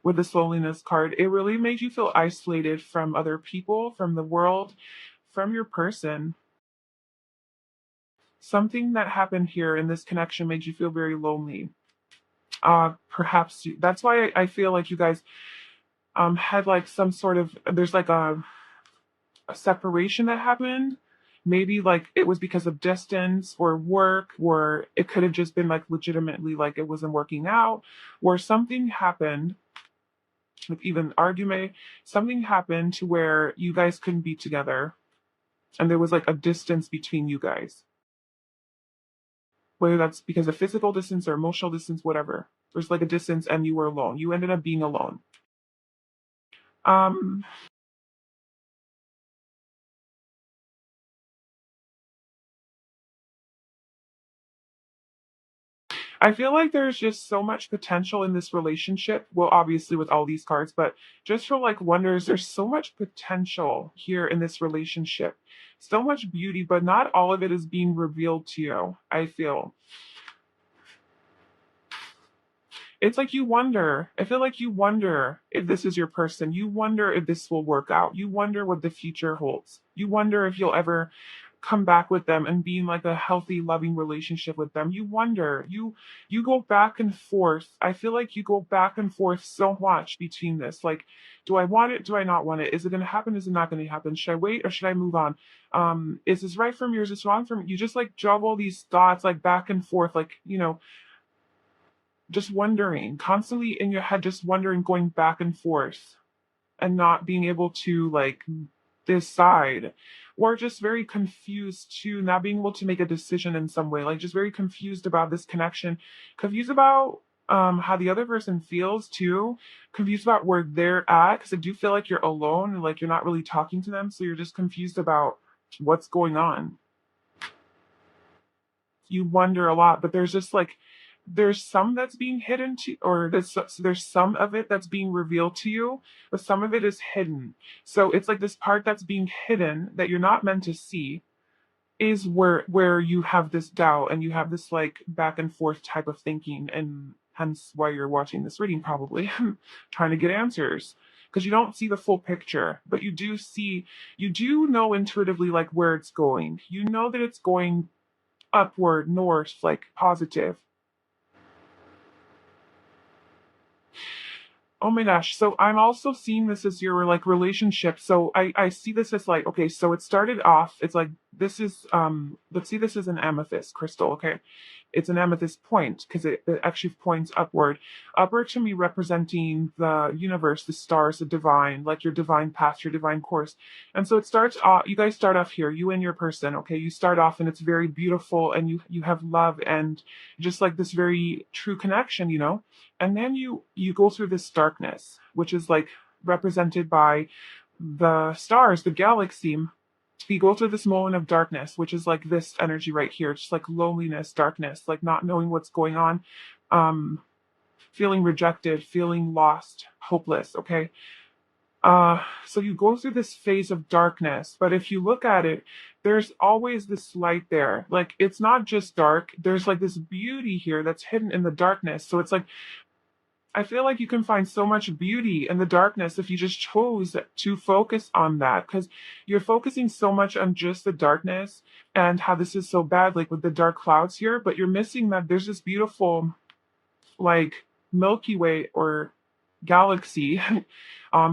with this loneliness card. It really made you feel isolated from other people, from the world, from your person. Something that happened here in this connection made you feel very lonely. Perhaps that's why I feel like you guys had like some sort of, there's like a separation that happened. Maybe like it was because of distance or work, or it could have just been like legitimately like it wasn't working out, or something happened, like even argument, something happened to where you guys couldn't be together and there was like a distance between you guys. Whether that's because of physical distance or emotional distance, whatever. There's like a distance and you were alone. You ended up being alone. Um, I feel like there's just so much potential in this relationship. Well, obviously with all these cards, but just for like wonders, there's so much potential here in this relationship. So much beauty, but not all of it is being revealed to you, I feel. It's like you wonder. I feel like you wonder if this is your person. You wonder if this will work out. You wonder what the future holds. You wonder if you'll ever come back with them and be in like a healthy, loving relationship with them. You wonder. You go back and forth. I feel like you go back and forth so much between this. Like, do I want it? Do I not want it? Is it gonna happen? Is it not gonna happen? Should I wait or should I move on? Is this right for me or is this wrong for me? You just like juggle these thoughts like back and forth, like, just wondering, constantly in your head, just wondering, going back and forth and not being able to like decide, or just very confused too, not being able to make a decision in some way, like just very confused about this connection, confused about how the other person feels too, confused about where they're at, because I do feel like you're alone and like you're not really talking to them, so you're just confused about what's going on. You wonder a lot, but there's just like there's some that's being hidden to, or there's some of it that's being revealed to you, but some of it is hidden. So it's like this part that's being hidden that you're not meant to see is where you have this doubt and you have this like back and forth type of thinking, and hence why you're watching this reading, probably trying to get answers, because you don't see the full picture, but you do know intuitively like where it's going. You know that it's going upward, north, like positive. Oh my gosh. So I'm also seeing this as your like relationship. So I see this as like, okay, so it started off, it's like this is let's see, this is an amethyst crystal, okay? It's an amethyst point because it actually points upward. Upward to me representing the universe, the stars, the divine, like your divine path, your divine course. And so it starts off, you guys start off here, you and your person, okay? You start off and it's very beautiful and you have love and just like this very true connection, and then you go through this darkness, which is like represented by the stars, the galaxy. You go through this moment of darkness, which is like this energy right here, just like loneliness, darkness, like not knowing what's going on, um feeling rejected, feeling lost, hopeless, okay? So you go through this phase of darkness, but if you look at it, there's always this light there. Like it's not just dark, there's like this beauty here that's hidden in the darkness. So it's like I feel like you can find so much beauty in the darkness if you just chose to focus on that, because you're focusing so much on just the darkness and how this is so bad, like with the dark clouds here, but you're missing that there's this beautiful, like, Milky Way or galaxy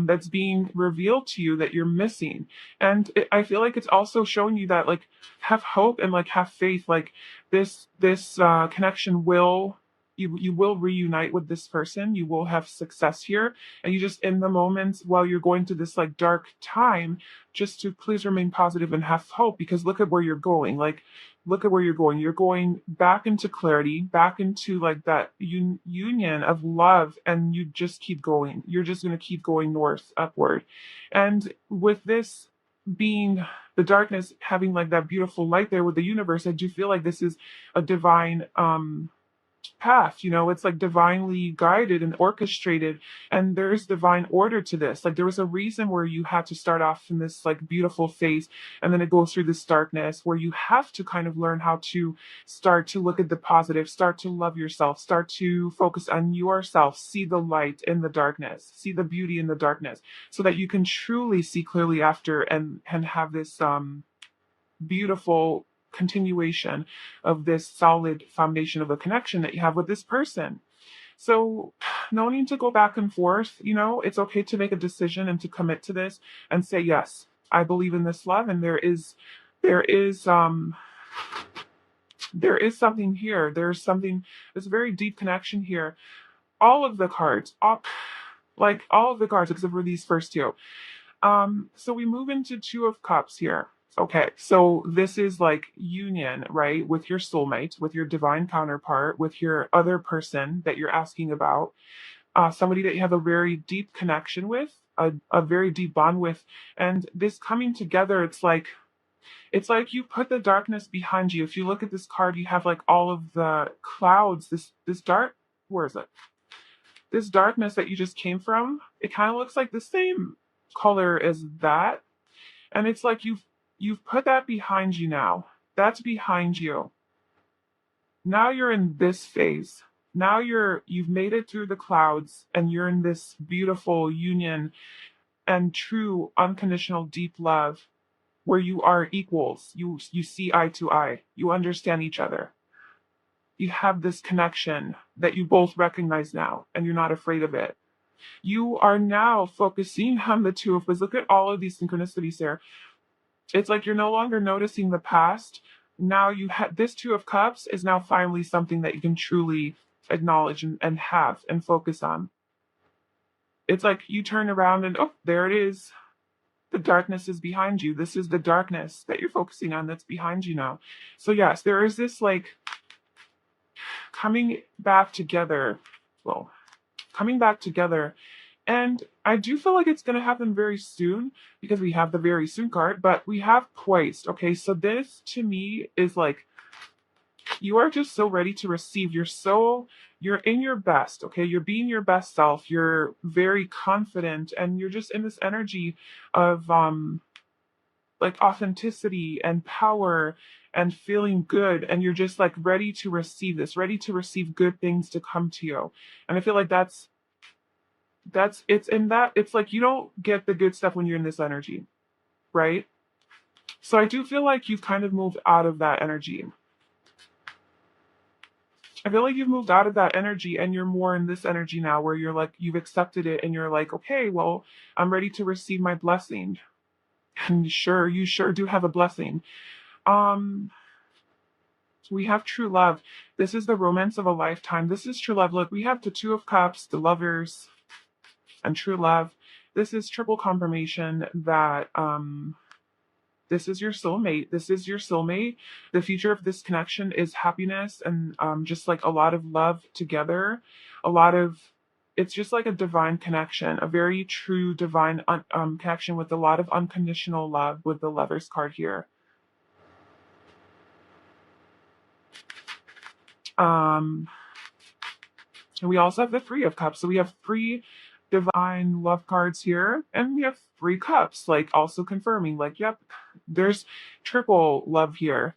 that's being revealed to you that you're missing. And I feel like it's also showing you that, like, have hope and like have faith, like this connection will, you will reunite with this person, you will have success here, and you just, in the moments while you're going through this like dark time, just to please remain positive and have hope, because look at where you're going. Like, look at where you're going. You're going back into clarity, back into like that union of love, and you just keep going. You're just going to keep going north, upward. And with this being the darkness, having like that beautiful light there with the universe, I do feel like this is a divine path, it's like divinely guided and orchestrated, and there's divine order to this. Like there was a reason where you had to start off in this like beautiful phase, and then it goes through this darkness where you have to kind of learn how to start to look at the positive, start to love yourself, start to focus on yourself, see the light in the darkness, see the beauty in the darkness, so that you can truly see clearly after, and have this beautiful continuation of this solid foundation of a connection that you have with this person. So, no need to go back and forth. It's okay to make a decision and to commit to this and say, yes, I believe in this love, and there is, there is something here. There's a very deep connection here. All of the cards, all of the cards, except for these first two. So we move into Two of Cups here. Okay, so this is like union, right? With your soulmate, with your divine counterpart, with your other person that you're asking about, somebody that you have a very deep connection with, a very deep bond with, and this coming together, it's like you put the darkness behind you. If you look at this card, you have like all of the clouds, this dark, where is it? This darkness that you just came from, it kind of looks like the same color as that. And it's like you've put that behind you now. That's behind you. Now you're in this phase. Now you've made it through the clouds, and you're in this beautiful union and true unconditional deep love where you are equals. You see eye to eye. You understand each other. You have this connection that you both recognize now, and you're not afraid of it. You are now focusing on the two of us. Look at all of these synchronicities there. It's like you're no longer noticing the past. Now you have this Two of Cups is now finally something that you can truly acknowledge and have and focus on. It's like you turn around and, oh, there it is. The darkness is behind you. This is the darkness that you're focusing on that's behind you now. So yes, there is this like coming back together. Well, coming back together. And I do feel like it's going to happen very soon because we have the very soon card, but we have poised. Okay, so this to me is like you are just so ready to receive. You're in your best. Okay, you're being your best self. You're very confident, and you're just in this energy of like authenticity and power and feeling good, and you're just like ready to receive this, ready to receive good things to come to you. And I feel like it's like you don't get the good stuff when you're in this energy, right? So I do feel like you've kind of moved out of that energy. I feel like you've moved out of that energy, and you're more in this energy now where you're like you've accepted it, and you're like, okay, well, I'm ready to receive my blessing. And sure, you sure do have a blessing. um we have true love. This is the romance of a lifetime. This is true love. Look, we have the Two of Cups, the Lovers, and true love. This is triple confirmation that this is your soulmate. This is your soulmate. The future of this connection is happiness, and just like a lot of love together. A lot of It's just like a divine connection, a very true divine connection with a lot of unconditional love with the Lovers card here. Um, And we also have the Three of Cups. So we have three divine love cards here, and we have three cups, like also confirming, like, yep, there's triple love here.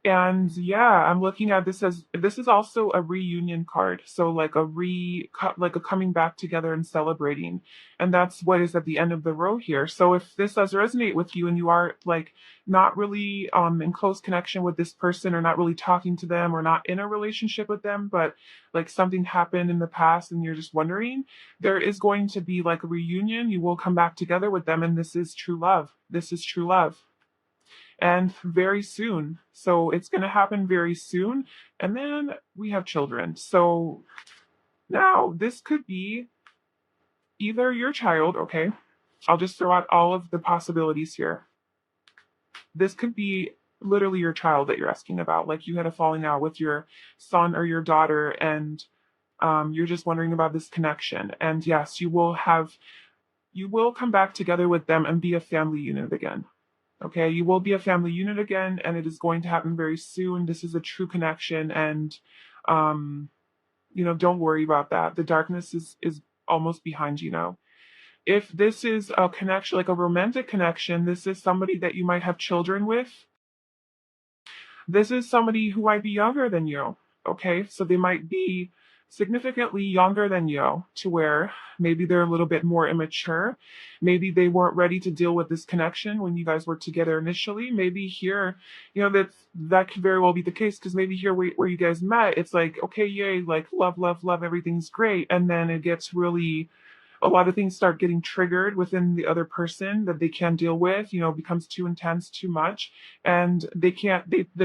And yeah, I'm looking at this as this is also a reunion card. So like like a coming back together and celebrating. And that's what is at the end of the row here. So if this does resonate with you and you are like not really in close connection with this person, or not really talking to them, or not in a relationship with them, but like something happened in the past and you're just wondering, there is going to be like a reunion. You will come back together with them, and this is true love. This is true love, and very soon. So it's going to happen very soon. And then we have children. So now this could be either your child, okay? I'll just throw out all of the possibilities here. This could be literally your child that you're asking about. Like you had a falling out with your son or your daughter, and you're just wondering about this connection. And yes, you will come back together with them and be a family unit again. Okay, you will be a family unit again, and it is going to happen very soon. This is a true connection, and Don't worry about that. The darkness is almost behind you now. If this is a connection, like a romantic connection, this is somebody that you might have children with. This is somebody who might be younger than you. Okay, so they might be significantly younger than you, to where maybe they're a little bit more immature. Maybe they weren't ready to deal with this connection when you guys were together initially. Maybe here, that could very well be the case, because maybe here where you guys met, it's like, okay, yay, like love, love, love, everything's great. And then it gets really, a lot of things start getting triggered within the other person that they can't deal with, becomes too intense, too much, and they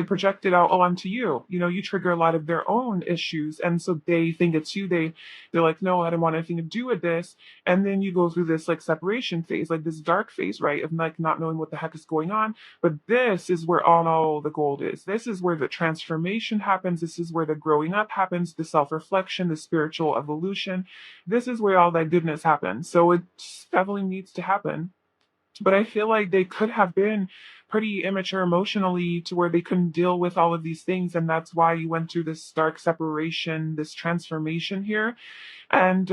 project it out onto you. You trigger a lot of their own issues, and so they think it's you. They're like, no, I don't want anything to do with this. And then you go through this like separation phase, like this dark phase, right, of like not knowing what the heck is going on. But this is where all the gold is. This is where the transformation happens. This is where the growing up happens, the self-reflection, the spiritual evolution. This is where all that goodness happens. So it definitely needs to happen. But I feel like they could have been pretty immature emotionally, to where they couldn't deal with all of these things. And that's why you went through this dark separation, this transformation here. And,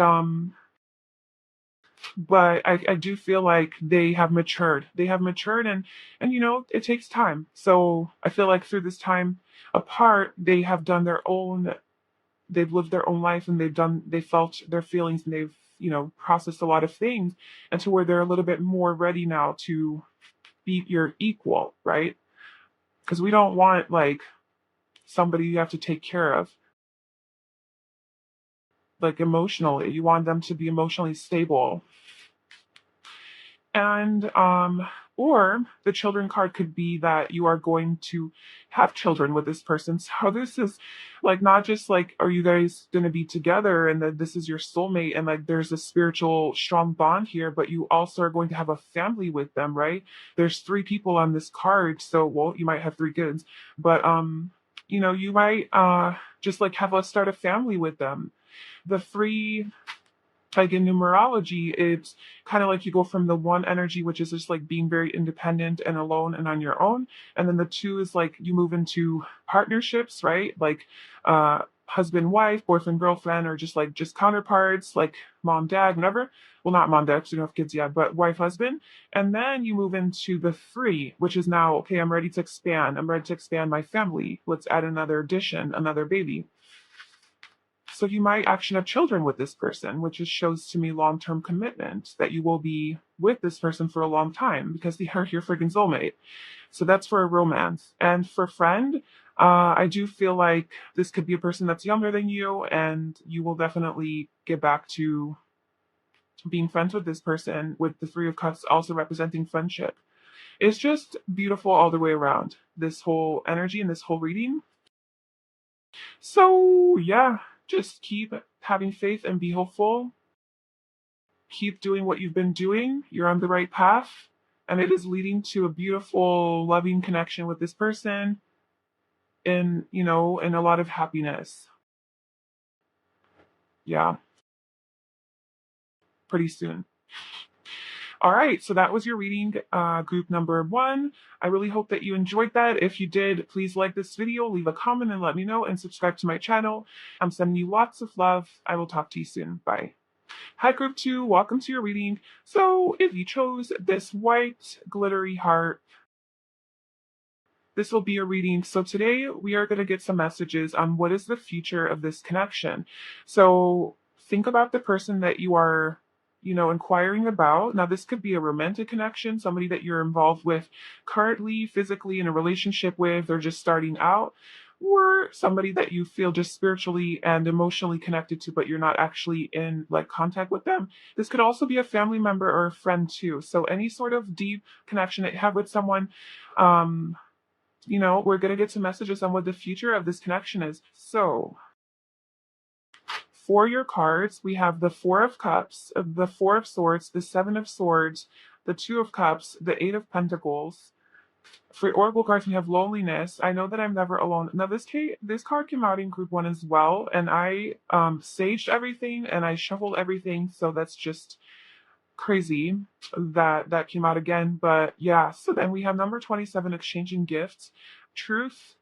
but I do feel like they have matured. They have matured, and it takes time. So I feel like through this time apart, they have done they've lived their own life, and they felt their feelings, and they've processed a lot of things, and to where they're a little bit more ready now to be your equal, right? Because we don't want like somebody you have to take care of, like emotionally. You want them to be emotionally stable. And or the children card could be that you are going to have children with this person. So this is like not just like, are you guys going to be together and that this is your soulmate and like there's a spiritual strong bond here, but you also are going to have a family with them, right? There's three people on this card, so well, you might have three kids, but you might just like start a family with them. The three, like in numerology, it's kind of like you go from the one energy, which is just like being very independent and alone and on your own. And then the two is like you move into partnerships, right? Like husband, wife, boyfriend, girlfriend, or just counterparts, like mom, dad, whatever. Well, not mom, dad, because we don't have kids yet, but wife, husband. And then you move into the three, which is now, okay, I'm ready to expand. I'm ready to expand my family. Let's add another addition, another baby. So you might actually have children with this person, which just shows to me long-term commitment, that you will be with this person for a long time because they are your freaking soulmate. So that's for a romance. And for friend, I do feel like this could be a person that's younger than you, and you will definitely get back to being friends with this person, with the Three of Cups also representing friendship. It's just beautiful all the way around, this whole energy and this whole reading. So, yeah, just keep having faith and be hopeful. Keep doing what you've been doing. You're on the right path, and it is leading to a beautiful, loving connection with this person, and a lot of happiness. Yeah, pretty soon. All right, so that was your reading, group number 1. I really hope that you enjoyed that. If you did, please like this video, leave a comment and let me know, and subscribe to my channel. I'm sending you lots of love. I will talk to you soon. Bye. Hi, group 2. Welcome to your reading. So if you chose this white glittery heart, this will be a reading. So today we are going to get some messages on what is the future of this connection. So think about the person that you are, inquiring about. Now, this could be a romantic connection, somebody that you're involved with currently, physically in a relationship with, or just starting out, or somebody that you feel just spiritually and emotionally connected to, but you're not actually in like contact with them. This could also be a family member or a friend too. So any sort of deep connection that you have with someone, we're going to get some messages on what the future of this connection is. So, for your cards, we have the Four of Cups, the Four of Swords, the Seven of Swords, the Two of Cups, the Eight of Pentacles. For Oracle cards, we have Loneliness. I know that I'm never alone. Now, this card came out in group 1 as well, and I saged everything and I shuffled everything, so that's just crazy that came out again. But yeah, so then we have number 27, Exchanging Gifts. Truth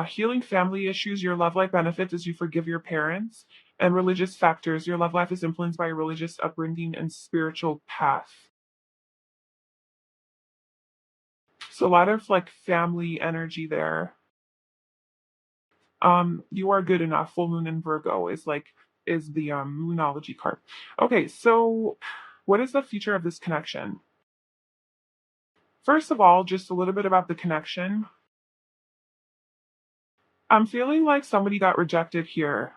Healing family issues, your love life benefits as you forgive your parents. And religious factors, your love life is influenced by your religious upbringing and spiritual path. So a lot of like family energy there. You are good enough. Full moon in Virgo is the moonology card. Okay, so what is the future of this connection? First of all, just a little bit about the connection. I'm feeling like somebody got rejected here.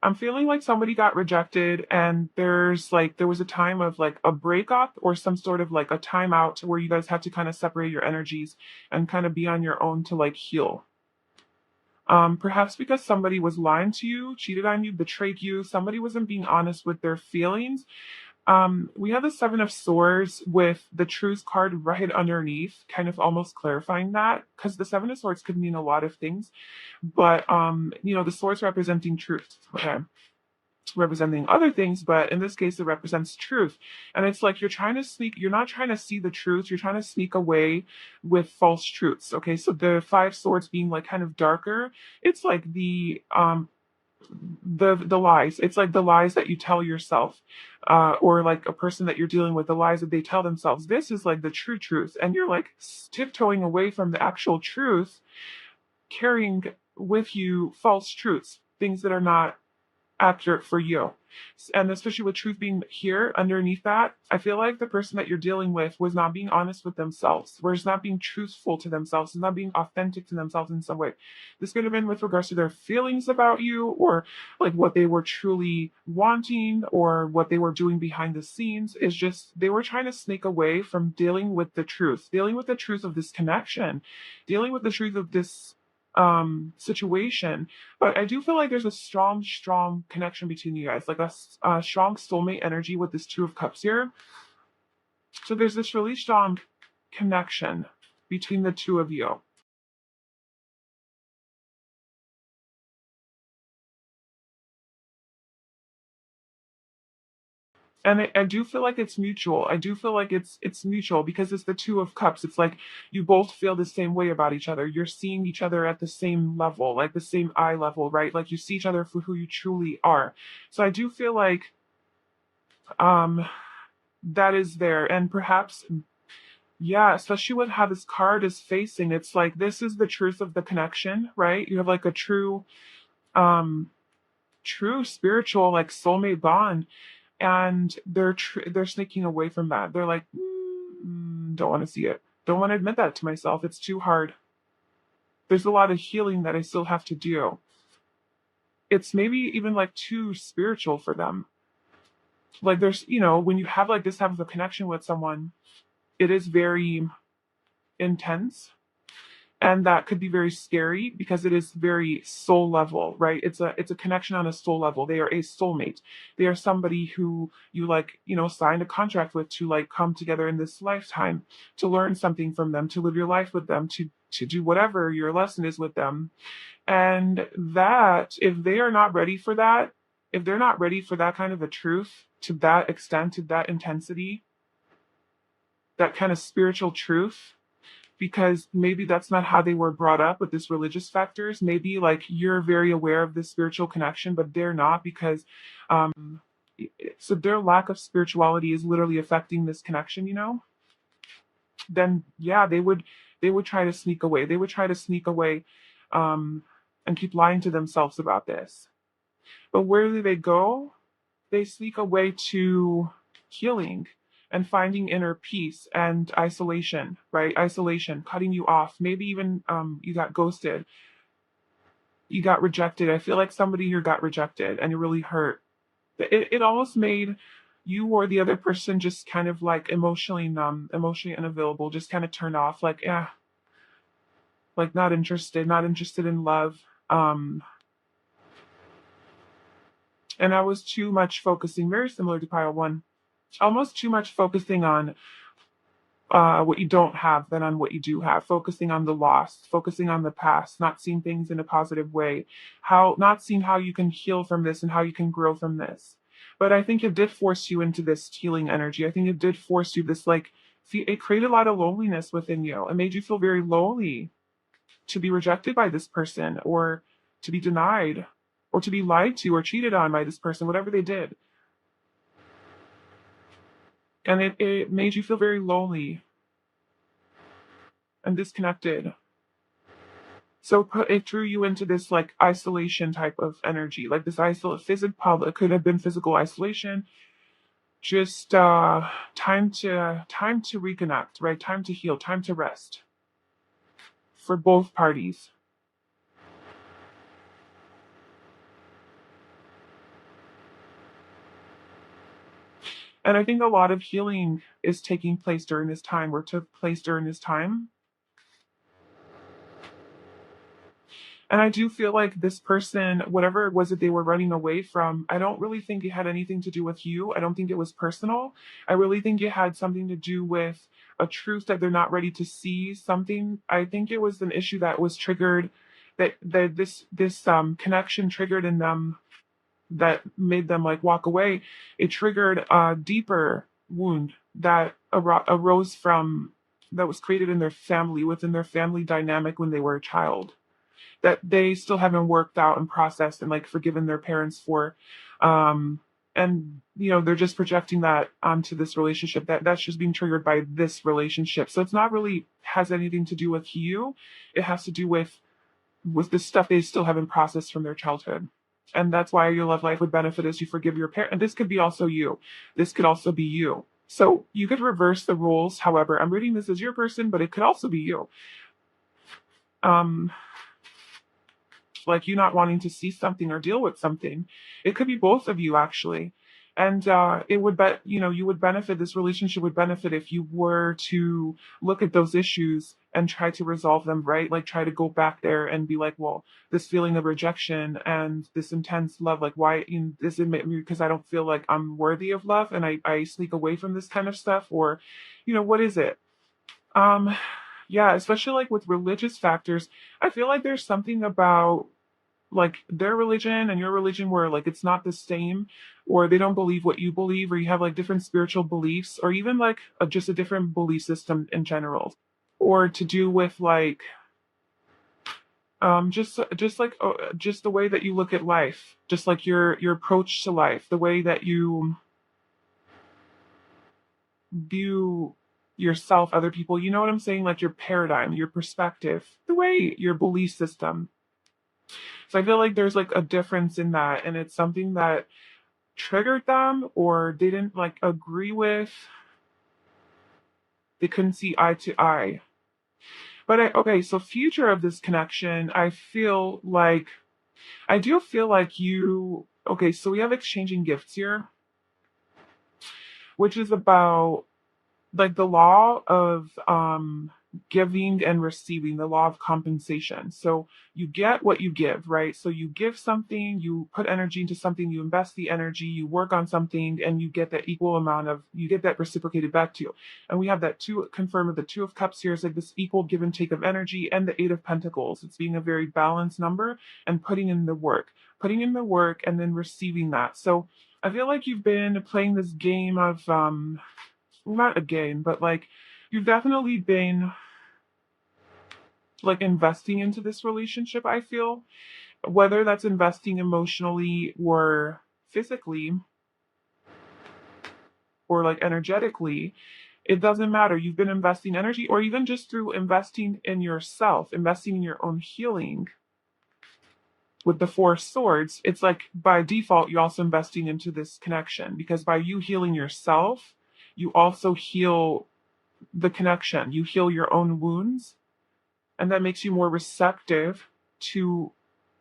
I'm feeling like somebody got rejected and there was a time of like a breakup or some sort of like a timeout where you guys had to kind of separate your energies and kind of be on your own to like heal. Perhaps because somebody was lying to you, cheated on you, betrayed you, somebody wasn't being honest with their feelings. We have the Seven of Swords with the Truth card right underneath, kind of almost clarifying that, because the Seven of Swords could mean a lot of things, but the swords representing truth. Okay, representing other things, but in this case, it represents truth. And it's like you're not trying to see the truth, you're trying to sneak away with false truths. Okay, so the Five Swords being like kind of darker, it's like the lies. It's like the lies that you tell yourself, or like a person that you're dealing with, the lies that they tell themselves. This is like the true truth, and you're like tiptoeing away from the actual truth, carrying with you false truths, things that are not accurate for you. And especially with truth being here underneath that, I feel like the person that you're dealing with was not being honest with themselves, was not being truthful to themselves, is not being authentic to themselves in some way. This could have been with regards to their feelings about you, or like what they were truly wanting, or what they were doing behind the scenes. Is just they were trying to sneak away from dealing with the truth, dealing with the truth of this connection, dealing with the truth of this situation. But I do feel like there's a strong connection between you guys, like a strong soulmate energy with this Two of Cups here. So there's this really strong connection between the two of you. And I do feel like it's mutual. I do feel like it's mutual because it's the Two of Cups. It's like you both feel the same way about each other. You're seeing each other at the same level, like the same eye level, right? Like you see each other for who you truly are. So I do feel like um that is there. And perhaps, yeah, especially with how this card is facing, it's like this is the truth of the connection, right? You have like a um true spiritual like soulmate bond, and they're sneaking away from that. They're like, don't want to see it. Don't want to admit that to myself. It's too hard. There's a lot of healing that I still have to do. It's maybe even like too spiritual for them. Like there's, when you have like this type of a connection with someone, it is very intense, and that could be very scary because it is very soul level, right? It's a connection on a soul level. They are a soulmate. They are somebody who you like, signed a contract with to like come together in this lifetime, to learn something from them, to live your life with them, to do whatever your lesson is with them. And that if they are not ready for that, if they're not ready for that kind of a truth to that extent, to that intensity, that kind of spiritual truth, because maybe that's not how they were brought up with this religious factors. Maybe like you're very aware of this spiritual connection, but they're not, because um so their lack of spirituality is literally affecting this connection. Then yeah, they would try to sneak away. They would try to sneak away um and keep lying to themselves about this. But where do they go? They sneak away to healing and finding inner peace and isolation, right? Isolation, cutting you off. Maybe even you got ghosted, you got rejected. I feel like somebody here got rejected and it really hurt. It almost made you or the other person just kind of like emotionally numb, emotionally unavailable, just kind of turned off, like, yeah, like not interested in love. Um, and I was too much focusing, very similar to pile one, almost too much focusing on what you don't have than on what you do have, focusing on the loss, focusing on the past, not seeing things in a positive way, how not seeing how you can heal from this and how you can grow from this. But I think it did force you into this healing energy. I think it did force you this like it created a lot of loneliness within you. It made you feel very lonely. to be rejected by this person, or to be denied, or to be lied to or cheated on by this person, whatever they did. And it made you feel very lonely and disconnected. So it drew you into this like isolation type of energy, like this physical. It could have been physical isolation, just time to reconnect, right? Time to heal, time to rest for both parties. And I think a lot of healing is taking place during this time, or took place during this time. And I do feel like this person, whatever it was that they were running away from, I don't really think it had anything to do with you. I don't think it was personal. I really think it had something to do with a truth that they're not ready to see. Something, I think it was an issue that was triggered, that this connection triggered in them, that made them like walk away. It triggered a deeper wound that arose from, that was created in their family, within their family dynamic when they were a child, that they still haven't worked out and processed and like forgiven their parents for. And they're just projecting that onto this relationship, that's just being triggered by this relationship. So it's not really has anything to do with you. It has to do with the stuff they still haven't processed from their childhood. And that's why your love life would benefit as you forgive your parent. And this could be also you. This could also be you. So you could reverse the roles. However, I'm reading this as your person, but it could also be you. Um, like you not wanting to see something or deal with something. It could be both of you actually. And it would you would benefit, this relationship would benefit if you were to look at those issues and try to resolve them, right? Like try to go back there and be like, well, this feeling of rejection and this intense love, like why this admit me, because I don't feel like I'm worthy of love, and I sneak away from this kind of stuff, or what is it? Um, yeah, especially like with religious factors, I feel like there's something about like their religion and your religion where like it's not the same, or they don't believe what you believe, or you have like different spiritual beliefs, or even like just a different belief system in general, or to do with like just the way that you look at life, just like your approach to life, the way that you view yourself, other people, you know what I'm saying, like your paradigm, your perspective, the way your belief system. So I feel like there's like a difference in that, and it's something that triggered them, or they didn't like agree with. They couldn't see eye to eye. But okay, so future of this connection, I do feel like you, okay, so we have exchanging gifts here, which is about like the law of giving and receiving, the law of compensation. So you get what you give, right? So you give something, you put energy into something, you invest the energy, you work on something, and you get that equal amount of, you get that reciprocated back to you. And we have that two confirmed with the Two of Cups here, is like this equal give and take of energy, and the Eight of Pentacles. It's being a very balanced number and putting in the work and then receiving that. So I feel like you've been playing this game of not a game, but like you've definitely been like investing into this relationship, I feel. Whether that's investing emotionally or physically or like energetically, it doesn't matter. You've been investing energy, or even just through investing in yourself, investing in your own healing. With the Four of Swords, it's like by default, you're also investing into this connection, because by you healing yourself, you also heal the connection. You heal your own wounds, and that makes you more receptive to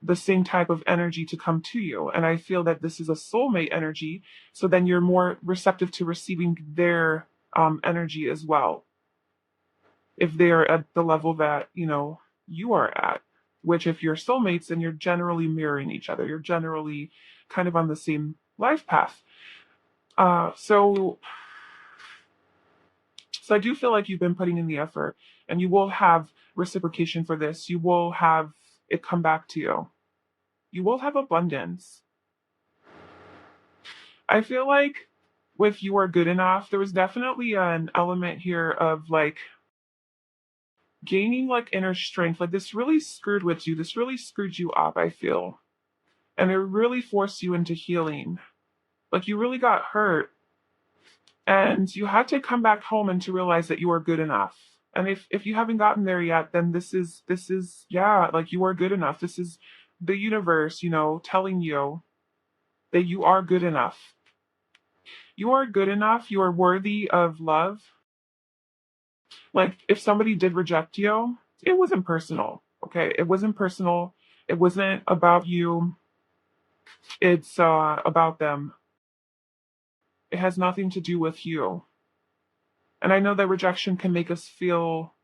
the same type of energy to come to you. And I feel that this is a soulmate energy, so then you're more receptive to receiving their energy as well, if they're at the level that you are at. Which, if you're soulmates, then you're generally mirroring each other. You're generally kind of on the same life path. So I do feel like you've been putting in the effort, and you will have reciprocation for this. You will have it come back to you. You will have abundance. I feel like with You Are Good Enough, there was definitely an element here of like gaining like inner strength. Like this really screwed with you. This really screwed you up, I feel. And it really forced you into healing. Like you really got hurt and you had to come back home and to realize that you are good enough. And if you haven't gotten there yet, then this is yeah, like you are good enough. This is the universe, telling you that you are good enough. You are good enough. You are worthy of love. Like if somebody did reject you, it wasn't personal. Okay? It wasn't personal. It wasn't about you. It's about them. It has nothing to do with you. And I know that rejection can make us feel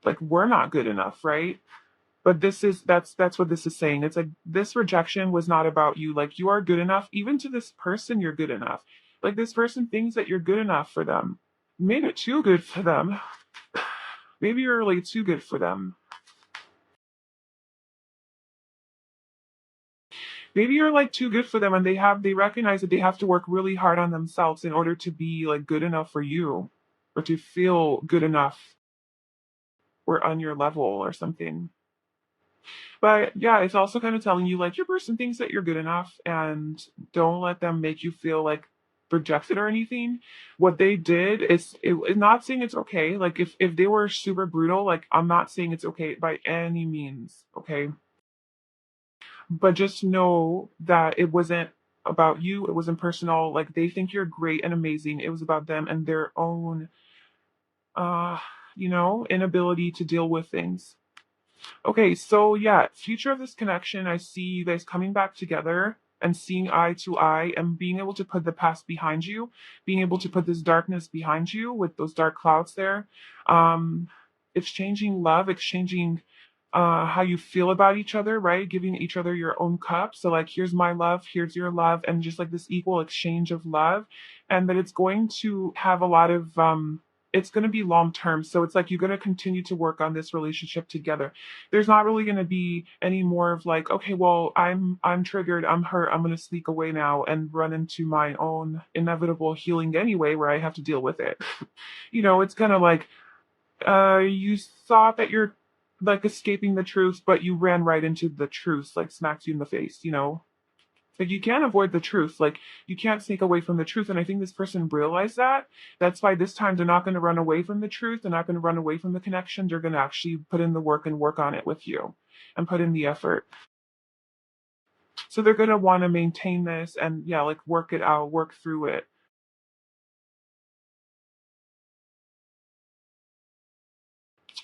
like we're not good enough, right? But that's what this is saying. It's like this rejection was not about you. Like you are good enough. Even to this person, you're good enough. Like this person thinks that you're good enough for them. You made it too good for them. Maybe you're really too good for them. Maybe you're like too good for them and they recognize that they have to work really hard on themselves in order to be like good enough for you or to feel good enough or on your level or something. But yeah, it's also kind of telling you like your person thinks that you're good enough and don't let them make you feel like rejected or anything. What they did is it's not saying it's okay. Like if they were super brutal, like I'm not saying it's okay by any means, okay? But just know that it wasn't about you, it wasn't personal. Like they think you're great and amazing. It was about them and their own uh, inability to deal with things. Okay, so yeah, future of this connection, I see you guys coming back together and seeing eye to eye and being able to put the past behind you, being able to put this darkness behind you with those dark clouds there. Um, exchanging love, exchanging how you feel about each other, right? Giving each other your own cup. So like here's my love, here's your love, and just like this equal exchange of love. And that it's going to have a lot of it's going to be long term. So it's like you're going to continue to work on this relationship together. There's not really going to be any more of like, okay, well, I'm triggered, I'm hurt, I'm going to sneak away now and run into my own inevitable healing anyway where I have to deal with it. It's kind of like you thought that you're like escaping the truth, but you ran right into the truth, like smacked you in the face. Like you can't avoid the truth. Like you can't sneak away from the truth. And I think this person realized that. That's why this time they're not going to run away from the truth. They're not going to run away from the connection. They're going to actually put in the work and work on it with you and put in the effort. So they're going to want to maintain this and yeah, like work it out, work through it.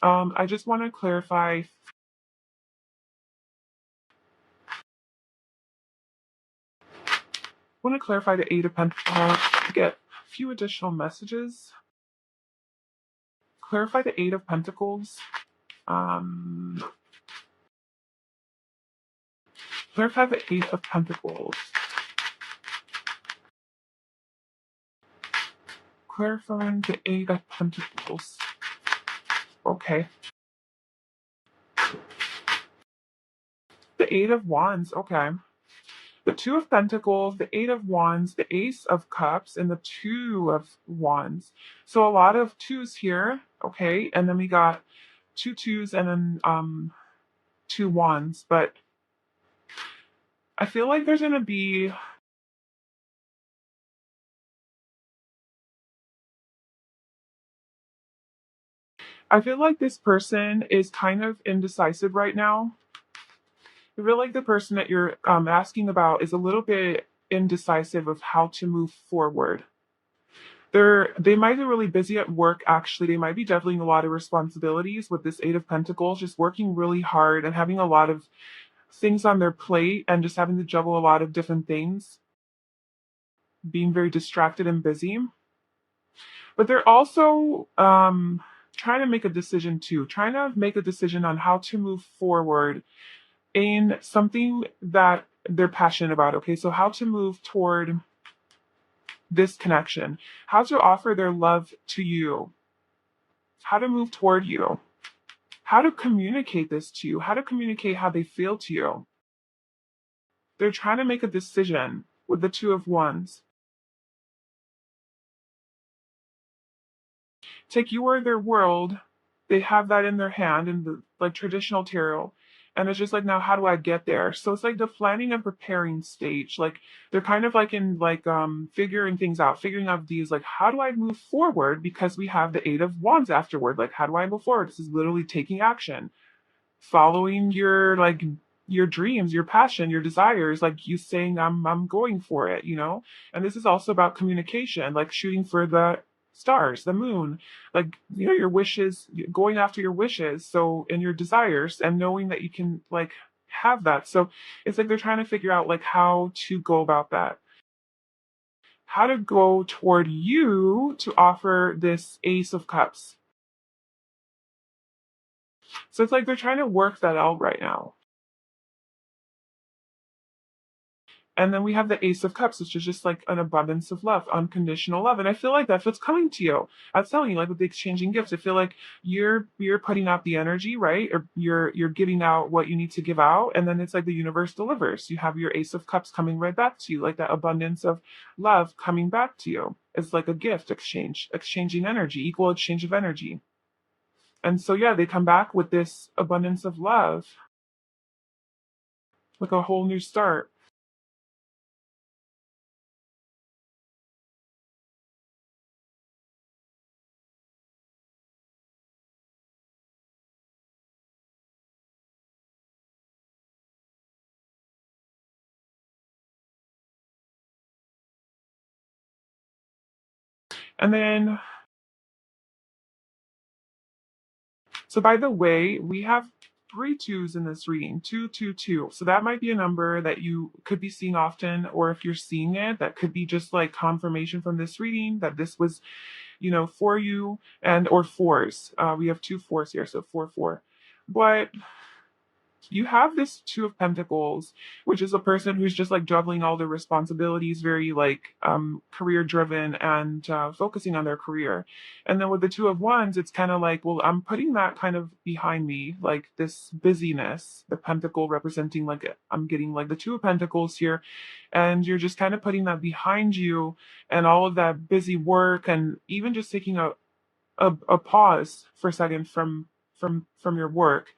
I just want to clarify the Eight of Pentacles. Get a few additional messages. Clarify the Eight of Pentacles. Um, clarify the Eight of Pentacles. Clarifying the Eight of Pentacles. Okay. The Eight of Wands. Okay. The Two of Pentacles, the Eight of Wands, the Ace of Cups, and the Two of Wands. So a lot of twos here. Okay. And then we got two twos and then two wands. But I feel like there's going to be I feel like this person is kind of indecisive right now. I feel like the person that you're asking about is a little bit indecisive of how to move forward. They might be really busy at work, actually. They might be juggling a lot of responsibilities with this Eight of Pentacles, just working really hard and having a lot of things on their plate and just having to juggle a lot of different things, being very distracted and busy. But they're also trying to make a decision too, trying to make a decision on how to move forward in something that they're passionate about. Okay, so how to move toward this connection, how to offer their love to you, how to move toward you, how to communicate this to you, how to communicate how they feel to you. They're trying to make a decision with the Two of Wands. It's like you are their world, they have that in their hand in the like traditional tarot. And it's just like, now how do I get there? So it's like the planning and preparing stage. Like they're kind of like in like figuring things out, figuring out these like, how do I move forward? Because we have the Eight of Wands afterward. Like, how do I move forward? This is literally taking action, following your like your dreams, your passion, your desires, like you saying I'm going for it, you know? And this is also about communication, like shooting for the stars, the moon, like you know, your wishes, going after your wishes, so and your desires and knowing that you can like have that. So it's like they're trying to figure out like how to go about that. How to go toward you to offer this Ace of Cups. So it's like they're trying to work that out right now. And then we have the Ace of Cups, which is just like an abundance of love, unconditional love. And I feel like that's what's coming to you. I was telling you, like with the exchanging gifts, I feel like you're putting out the energy, right? Or you're giving out what you need to give out, and then it's like the universe delivers. You have your Ace of Cups coming right back to you, like that abundance of love coming back to you. It's like a gift exchange, exchanging energy, equal exchange of energy. And so yeah, they come back with this abundance of love, like a whole new start. And then so by the way, we have three twos in this reading, 222. So that might be a number that you could be seeing often, or if you're seeing it, that could be just like confirmation from this reading that this was, you know, for you, and or fours. We have two fours here, so 4 4. But you have this Two of Pentacles, which is a person who's just like juggling all their responsibilities, very like career driven and focusing on their career. And then with the Two of Wands, it's kind of like, well, I'm putting that kind of behind me, like this busyness, the pentacle representing like I'm getting like the Two of Pentacles here, and you're just kind of putting that behind you and all of that busy work, and even just taking a pause for a second from your work,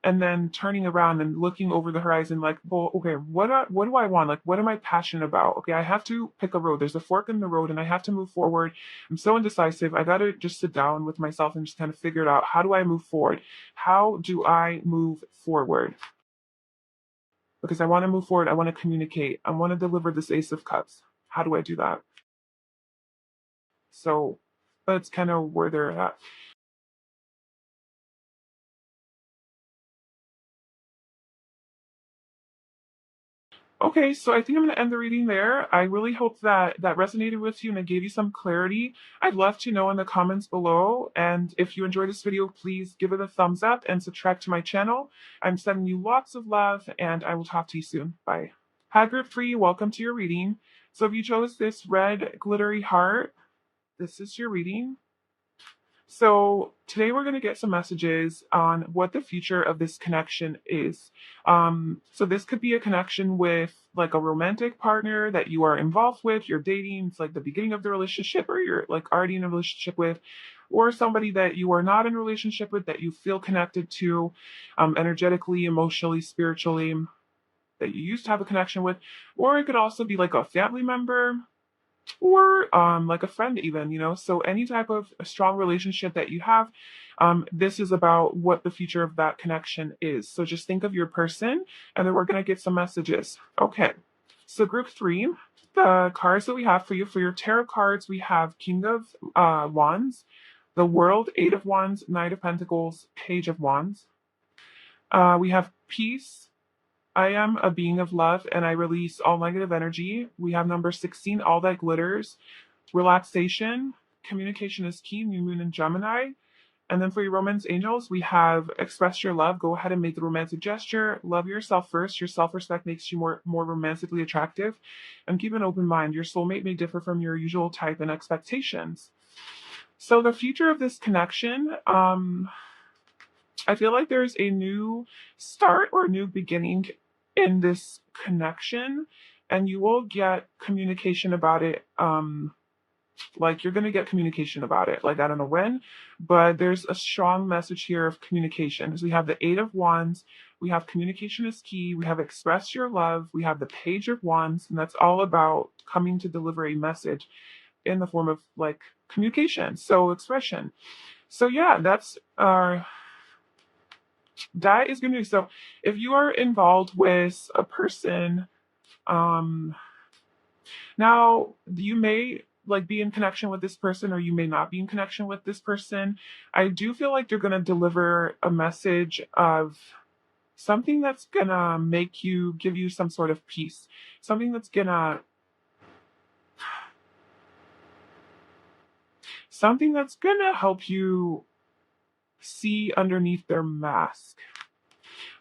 and then turning around and looking over the horizon like, well, okay, what do I want? Like, what am I passionate about? Okay, I have to pick a road. There's a fork in the road and I have to move forward. I'm so indecisive. I got to just sit down with myself and just kind of figure it out. How do I move forward? How do I move forward? Because I want to move forward. I want to communicate. I want to deliver this Ace of Cups. How do I do that? So that's kind of where they're at. Okay, so I think I'm going to end the reading there. I really hope that that resonated with you and it gave you some clarity. I'd love to know in the comments below. And if you enjoyed this video, please give it a thumbs up and subscribe to my channel. I'm sending you lots of love and I will talk to you soon. Bye. Hi, Group 3, welcome to your reading. So if you chose this red glittery heart, this is your reading. So today we're going to get some messages on what the future of this connection is. So this could be a connection with like a romantic partner that you are involved with, you're dating, it's like the beginning of the relationship, or you're like already in a relationship with, or somebody that you are not in a relationship with that you feel connected to, energetically, emotionally, spiritually, that you used to have a connection with, or it could also be like a family member or like a friend even, you know. So any type of a strong relationship that you have, this is about what the future of that connection is. So just think of your person and then we're going to get some messages. Okay, so Group 3, the cards that we have for you, for your tarot cards, we have King of Wands, the World, Eight of Wands, Knight of Pentacles, Page of Wands. We have Peace. I am a being of love and I release all negative energy. We have number 16, all that glitters. Relaxation, communication is key, new moon in Gemini. And then for your romance angels, we have express your love. Go ahead and make the romantic gesture. Love yourself first. Your self-respect makes you more romantically attractive. And keep an open mind. Your soulmate may differ from your usual type and expectations. So the future of this connection, I feel like there's a new start or a new beginning in this connection, and you will get communication about it Like you're going to get communication about it. Like I don't know when, but there's a strong message here of communication. Because we have the 8 of Wands, we have communication is key, we have express your love, we have the Page of Wands, and that's all about coming to deliver a message in the form of like communication, so expression. So yeah, that is going to be so. If you are involved with a person, um, now you may like be in connection with this person, or you may not be in connection with this person. I do feel like they're going to deliver a message of something that's going to make you give you some sort of peace, something that's going to help you see underneath their mask.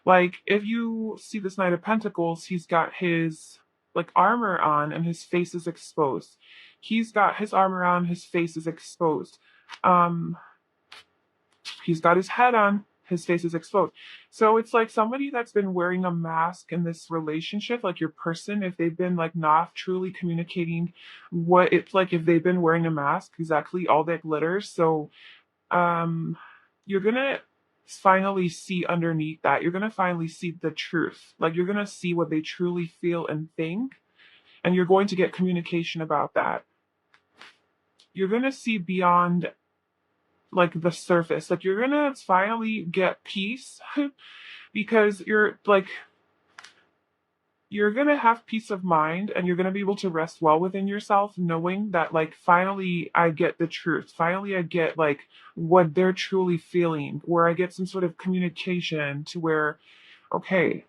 Like if you see this Knight of Pentacles, he's got his like armor on and his face is exposed. He's got his armor on, his face is exposed. Um he's got his head on, his face is exposed. So it's like somebody that's been wearing a mask in this relationship, like your person, if they've been like not truly communicating what it's like, if they've been wearing a mask, exactly all that glitters. So um you're gonna finally see underneath that. You're gonna finally see the truth. Like you're gonna see what they truly feel and think, and you're going to get communication about that. You're gonna see beyond like the surface. Like you're gonna finally get peace because you're going to have peace of mind, and you're going to be able to rest well within yourself, knowing that like finally I get the truth. Finally I get like what they're truly feeling, where I get some sort of communication to where, okay,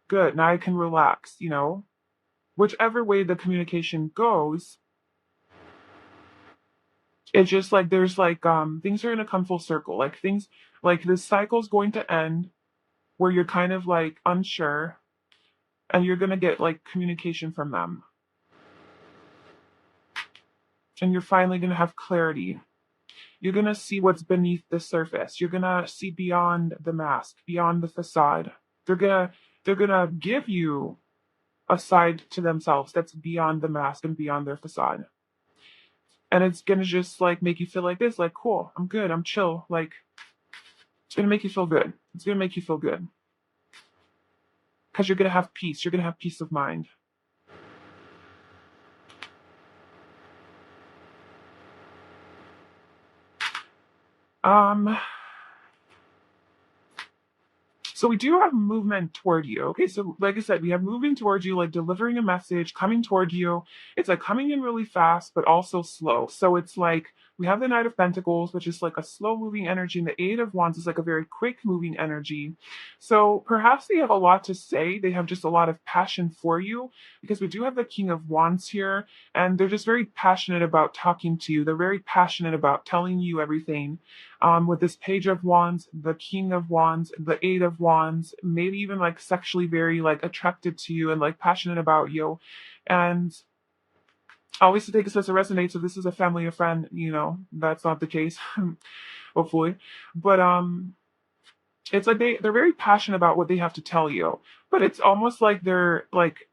good, now I can relax, whichever way the communication goes. It's just like there's like things are going to come full circle. Like things, like this cycle's going to end where you're kind of like unsure, and you're going to get like communication from them. And you're finally going to have clarity. You're going to see what's beneath the surface. You're going to see beyond the mask, beyond the facade. They're going to give you a side to themselves that's beyond the mask and beyond their facade. And it's going to just like make you feel like this, like, cool, I'm good, I'm chill. Like, it's going to make you feel good. It's going to make you feel good. Because you're going to have peace. You're going to have peace of mind. Um, So we do have movement toward you. Okay, so like I said, we have moving towards you, like delivering a message, coming toward you. It's like coming in really fast, but also slow. So it's like we have the Knight of Pentacles, which is like a slow moving energy, and the Eight of Wands is like a very quick moving energy. So perhaps they have a lot to say. They have just a lot of passion for you, because we do have the King of Wands here, and they're just very passionate about talking to you. They're very passionate about telling you everything. With this Page of Wands, the King of Wands, the Eight of Wands, maybe even like sexually very like attracted to you and like passionate about you. And obviously take this as it resonates. If this is a family or friend, that's not the case, hopefully. But it's like they're very passionate about what they have to tell you. But it's almost like they're like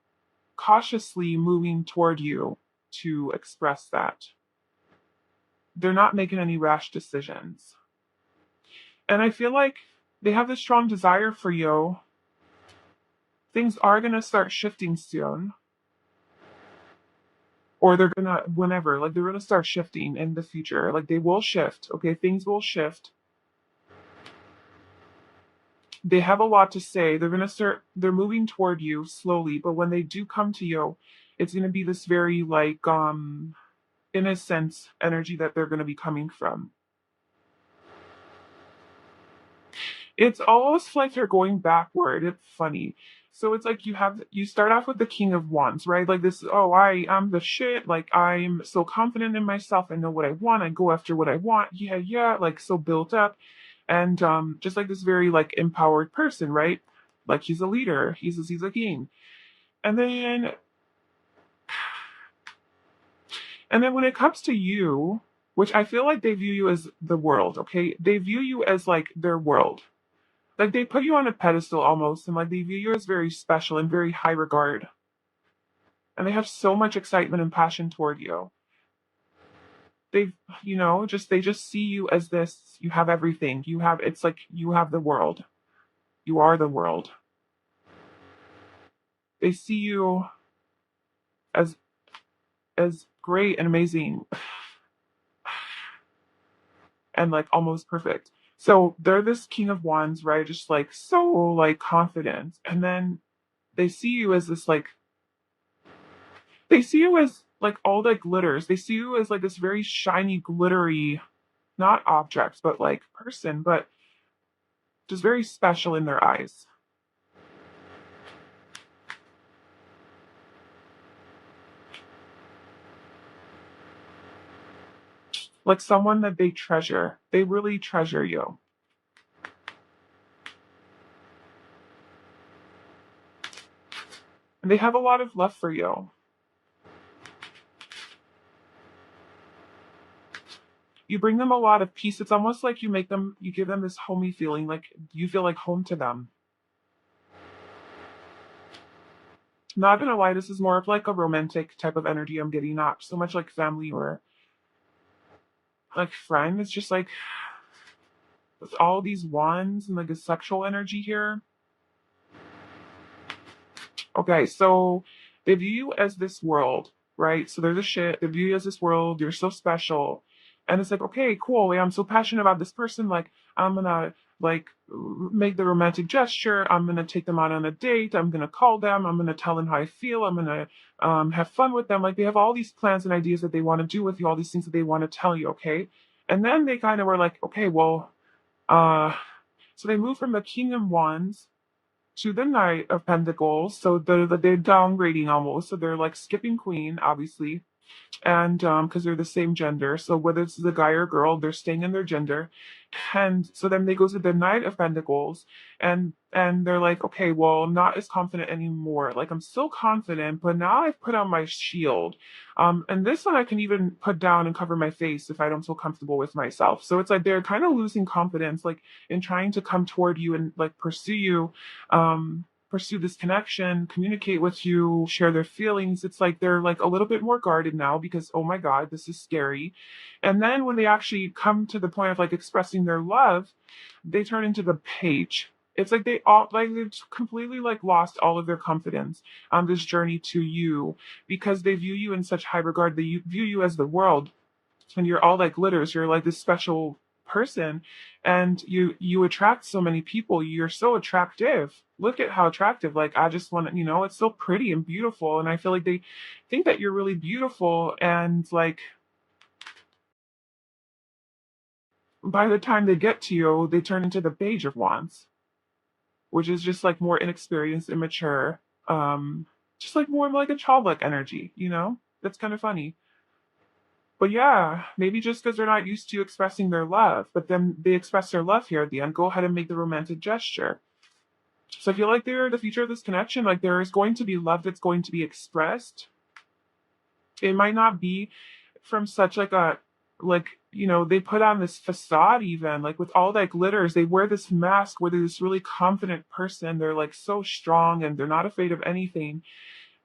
cautiously moving toward you to express that. They're not making any rash decisions. And I feel like they have this strong desire for you. Things are going to start shifting soon. Or they're going to, whenever, like they're going to start shifting in the future. Like they will shift. Okay, things will shift. They have a lot to say. They're moving toward you slowly. But when they do come to you, it's going to be this very like, innocent energy that they're going to be coming from. It's almost like they're going backward. It's funny. So it's like you start off with the King of Wands, right? Like this, oh, I'm the shit. Like I'm so confident in myself. I know what I want. I go after what I want. Yeah, yeah. Like so built up, and just like this very like empowered person, right? Like he's a leader. He's a king. And then when it comes to you, which I feel like they view you as the world. Okay, they view you as like their world. Like they put you on a pedestal almost, and like they view you as very special and very high regard. And they have so much excitement and passion toward you. they've, just they just see you as this. You have everything. It's like you have the world. You are the world. They see you as great and amazing and like almost perfect. So they're this King of Wands, right? Just like so like confident. And then they see you as this like they see you as like all that glitters. They see you as like this very shiny, glittery, not object, but like person, but just very special in their eyes. Like someone that they treasure. They really treasure you. And they have a lot of love for you. You bring them a lot of peace. It's almost like you give them this homey feeling, like you feel like home to them. Not gonna lie, this is more of like a romantic type of energy I'm getting, not so much like family or like friend. It's just like with all these wands and like a sexual energy here. Okay, so they view you as this world, right? So they're the shit. They view you as this world. You're so special. And it's like, okay, cool. Yeah, I'm so passionate about this person. Like, I'm gonna like make the romantic gesture. I'm gonna take them out on a date. I'm gonna call them. I'm gonna tell them how I feel. I'm gonna have fun with them. Like they have all these plans and ideas that they want to do with you, all these things that they want to tell you, okay? And then they kind of were like, okay, well, uh, so they moved from the King of Wands to the Knight of Pentacles. So they're downgrading almost. So they're like skipping Queen, obviously, and because they're the same gender. So whether it's a guy or a girl, they're staying in their gender. And so then they go to the Knight of Pentacles, and they're like, okay, well, I'm not as confident anymore. Like I'm still confident, but now I've put on my shield. And this one I can even put down and cover my face if I don't feel comfortable with myself. So it's like they're kind of losing confidence, like in trying to come toward you and like pursue you. Pursue this connection, communicate with you, share their feelings. It's like they're like a little bit more guarded now because, oh my God, this is scary. And then when they actually come to the point of like expressing their love, they turn into the page. It's like they've completely like lost all of their confidence on this journey to you because they view you in such high regard. They view you as the world, and you're all like glitters. You're like this special person, and you attract so many people. You're so attractive. Look at how attractive. Like I just want to, it's so pretty and beautiful, and I feel like they think that you're really beautiful, and like by the time they get to you, they turn into the Page of Wands, which is just like more inexperienced, immature, just like more like a childlike energy. That's kind of funny. But yeah, maybe just because they're not used to expressing their love, but then they express their love here at the end. Go ahead and make the romantic gesture. So I feel like they're the future of this connection. Like there is going to be love that's going to be expressed. It might not be from such like a they put on this facade even like with all that glitters. They wear this mask where they're this really confident person. They're like so strong and they're not afraid of anything.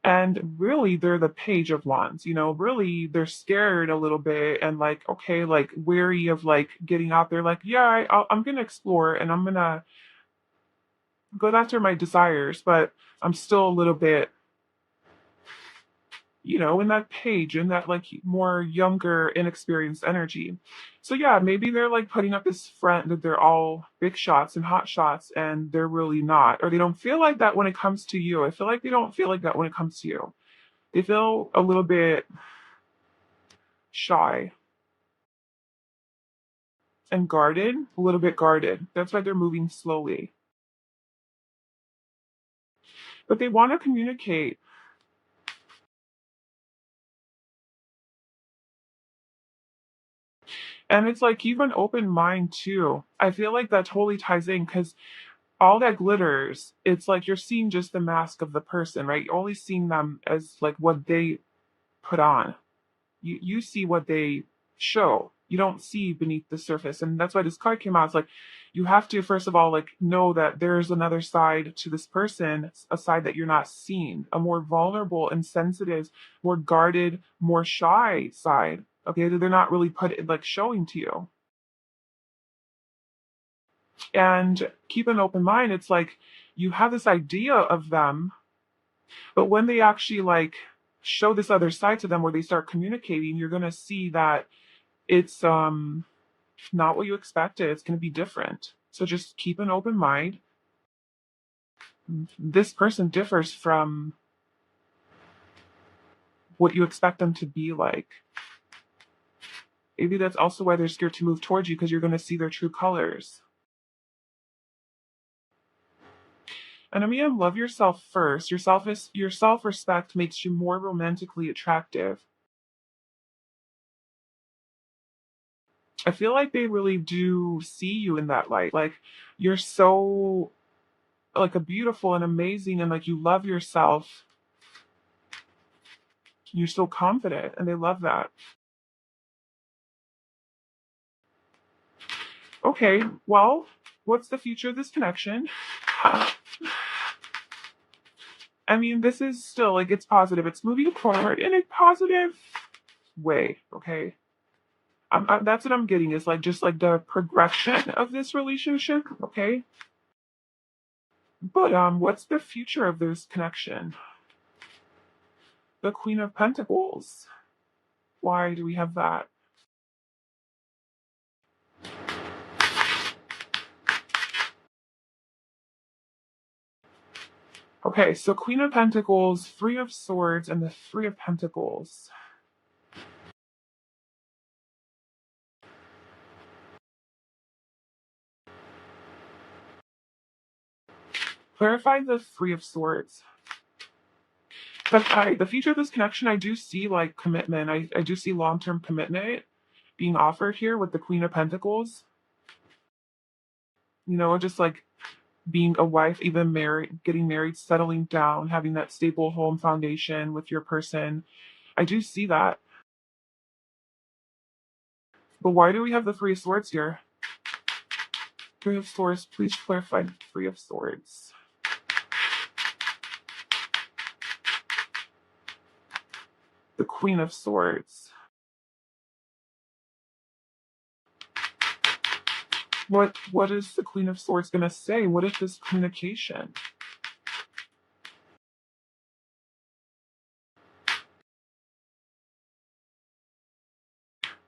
And really, they're the Page of Wands. Really, they're scared a little bit and like, okay, like wary of like getting out there. Like, yeah, I'm gonna explore and I'm gonna go after my desires, but I'm still a little bit, in that page, in that like more younger, inexperienced energy. So yeah, maybe they're like putting up this front that they're all big shots and hot shots, and they're really not, or they don't feel like that when it comes to you. I feel like they don't feel like that when it comes to you. They feel a little bit shy and guarded, a little bit guarded. That's why they're moving slowly. But they want to communicate. And it's like keep an open mind too. I feel like that totally ties in because all that glitters, it's like you're seeing just the mask of the person, right? You're only seeing them as like what they put on. You see what they show. You don't see beneath the surface. And that's why this card came out. It's like you have to first of all like know that there's another side to this person, a side that you're not seeing, a more vulnerable and sensitive, more guarded, more shy side. Okay, they're not really like showing to you. And keep an open mind. It's like you have this idea of them, but when they actually like show this other side to them where they start communicating, you're gonna see that it's not what you expected. It's gonna be different. So just keep an open mind. This person differs from what you expect them to be like. Maybe that's also why they're scared to move towards you, because you're going to see their true colors. And Amia, love yourself first. Your self-respect makes you more romantically attractive. I feel like they really do see you in that light. Like you're so like a beautiful and amazing, and like you love yourself. You're so confident and they love that. Okay, well, what's the future of this connection? I mean, this is still like it's positive. It's moving forward in a positive way. Okay, that's what I'm getting is like just like the progression of this relationship. Okay, but what's the future of this connection? The Queen of Pentacles. Why do we have that? Okay, so Queen of Pentacles, Three of Swords, and the Three of Pentacles. Clarify the Three of Swords. But the future of this connection, I do see like commitment. I do see long-term commitment being offered here with the Queen of Pentacles. You know, just like being a wife, even married, getting married, settling down, having that stable home foundation with your person. I do see that. But why do we have the Three of Swords here? Three of Swords, please clarify the Three of Swords. The Queen of Swords. What is the Queen of Swords gonna say? What is this communication?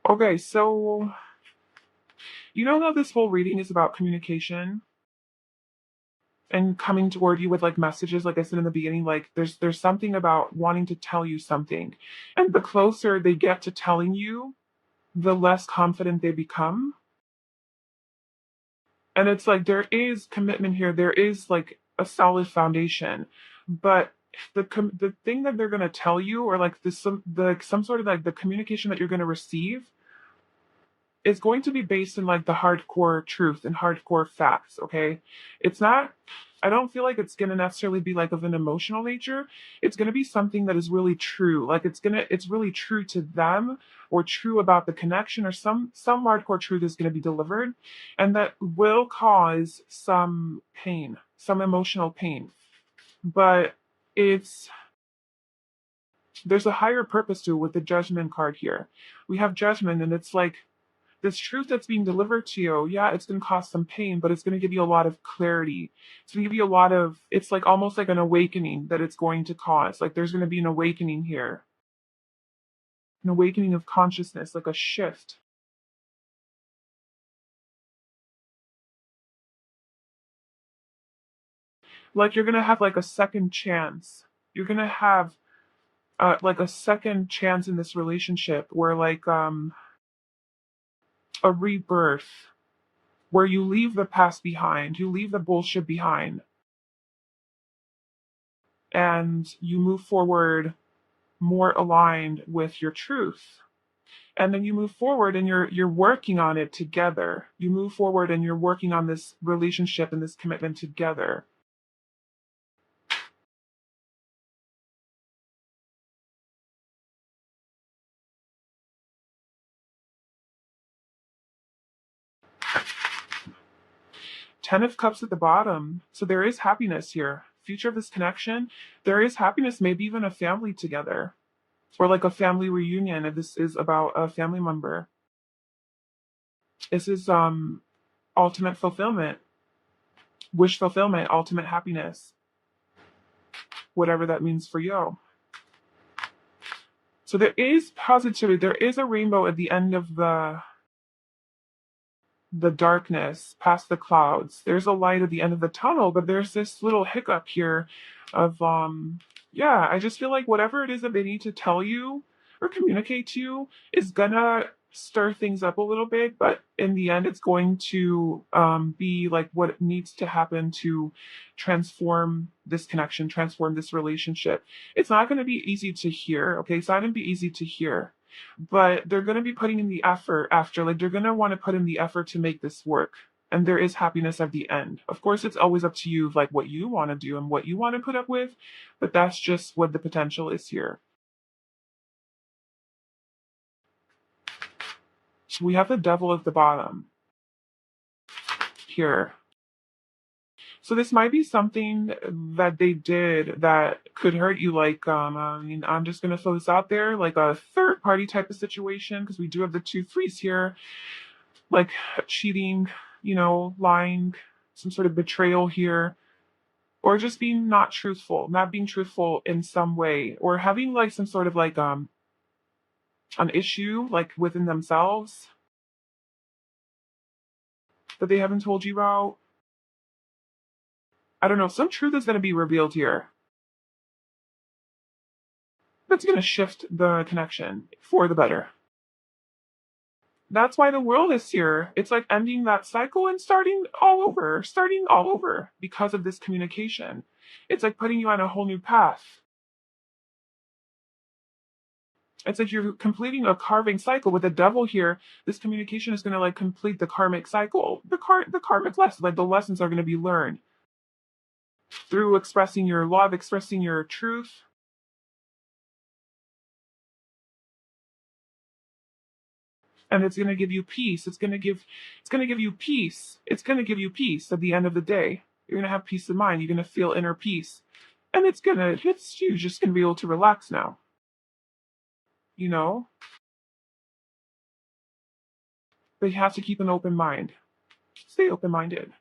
Okay, so you know how this whole reading is about communication and coming toward you with like messages, like I said in the beginning, like there's something about wanting to tell you something. And the closer they get to telling you, the less confident they become. And it's like there is commitment here. There is like a solid foundation, but the thing that they're gonna tell you, or like some sort of like the communication that you're gonna receive, is going to be based in like the hardcore truth and hardcore facts. Okay, it's not. I don't feel like it's gonna necessarily be like of an emotional nature. It's gonna be something that is really true. Like it's really true to them, or true about the connection, or some hardcore truth is gonna be delivered, and that will cause some pain, some emotional pain. But it's there's a higher purpose to it with the Judgment card here. We have Judgment, and it's like this truth that's being delivered to you, yeah, it's going to cause some pain, but it's going to give you a lot of clarity. It's going to give you a lot of, it's like almost like an awakening that it's going to cause. Like there's going to be an awakening here, an awakening of consciousness, like a shift. Like you're going to have like a second chance. You're going to have like a second chance in this relationship where like a rebirth, where you leave the past behind, you leave the bullshit behind, and you move forward more aligned with your truth. And then you move forward and you're working on it together. You move forward and you're working on this relationship and this commitment together. Ten of Cups at the bottom. So there is happiness here. Future of this connection, there is happiness, maybe even a family together. or like a family reunion if this is about a family member. This is ultimate fulfillment, wish fulfillment, ultimate happiness, whatever that means for you. So there is positivity. There is a rainbow at the end of the darkness, past the clouds. There's a light at the end of the tunnel, but there's this little hiccup here of yeah, I just feel like whatever it is that they need to tell you or communicate to you is gonna stir things up a little bit, but in the end it's going to be like what needs to happen to transform this connection, transform this relationship. It's not going to be easy to hear, okay? It's not going to be easy to hear, but they're going to be putting in the effort after, like they're going to want to put in the effort to make this work. And there is happiness at the end. Of course, it's always up to you, like what you want to do and what you want to put up with, but that's just what the potential is here. So we have the devil at the bottom here. So this might be something that they did that could hurt you. Like, I mean, I'm just gonna throw this out there, like a third party type of situation, because we do have the 2 3s here, like cheating, lying, some sort of betrayal here, or just being not being truthful in some way, or having like some sort of like an issue like within themselves that they haven't told you about. I don't know, some truth is going to be revealed here that's going to shift the connection for the better. That's why the world is here. It's like ending that cycle and starting all over because of this communication. It's like putting you on a whole new path. It's like you're completing a carving cycle with the devil here. This communication is going to like complete the karmic cycle, the karmic lesson. Like the lessons are going to be learned through expressing your love, expressing your truth. And it's going to give you peace. It's going to give you peace. It's going to give you peace at the end of the day. You're going to have peace of mind. You're going to feel inner peace. And you're just going to be able to relax now. But you have to keep an open mind. Stay open-minded.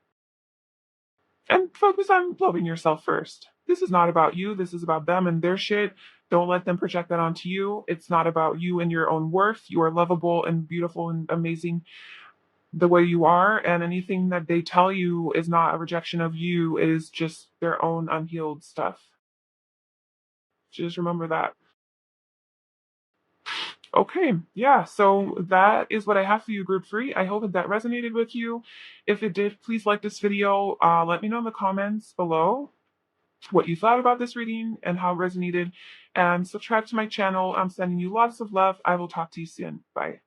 And focus on loving yourself first. This is not about you. This is about them and their shit. Don't let them project that onto you. It's not about you and your own worth. You are lovable and beautiful and amazing the way you are. And anything that they tell you is not a rejection of you. It is just their own unhealed stuff. Just remember that. Okay, yeah, so that is what I have for you, group 3. I hope that resonated with you. If it did, please like this video. Let me know in the comments below what you thought about this reading and how it resonated. And subscribe to my channel. I'm sending you lots of love. I will talk to you soon. Bye.